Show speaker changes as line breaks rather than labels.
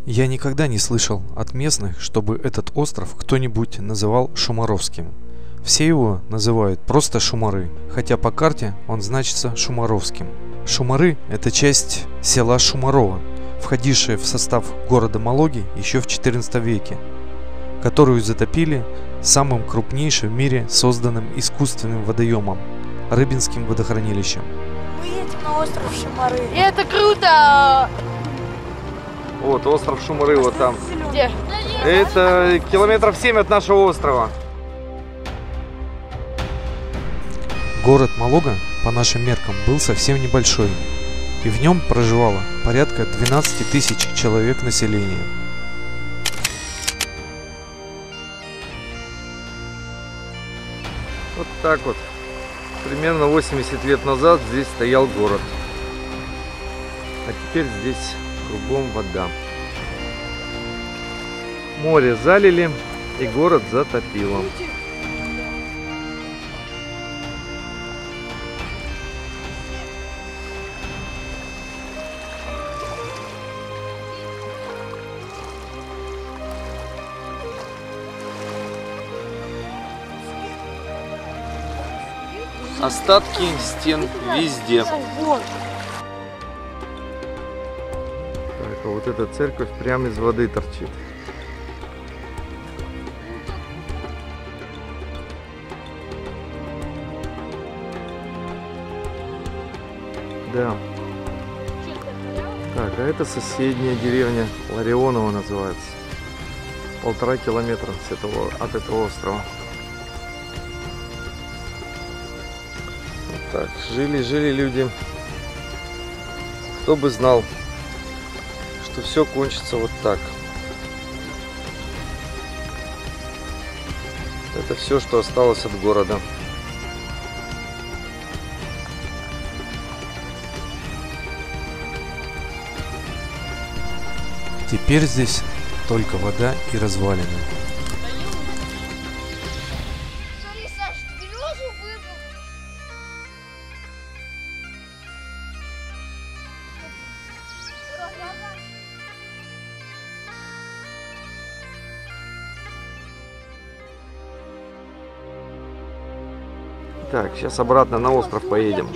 Я никогда не слышал от местных, чтобы этот остров кто-нибудь называл Шумаровским. Все его называют просто Шумары, хотя по карте он значится Шумаровским. Шумары – это часть села Шумарово, входившая в состав города Малоги еще в XIV веке, которую затопили самым крупнейшим в мире созданным искусственным водоемом – Рыбинским водохранилищем.
Мы едем на остров Шумары.
И это круто!
Вот остров Шумары, вот там.
Где?
Это километров 7 от нашего острова.
Город Малога, по нашим меркам, был совсем небольшой, и в нем проживало порядка 12 тысяч человек населения.
Вот так вот. Примерно 80 лет назад здесь стоял город. А теперь здесь кругом вода. Море залили и город затопило. Остатки стен везде. Так, а вот эта церковь прямо из воды торчит. Да. Так, а это соседняя деревня Ларионова называется. 1,5 километра от этого острова. Так, жили люди. Кто бы знал, что все кончится вот так. Это все, что осталось от города.
Теперь здесь только вода и развалины.
Смотри, Саш, ты березу выпал.
Так, сейчас обратно на остров поедем.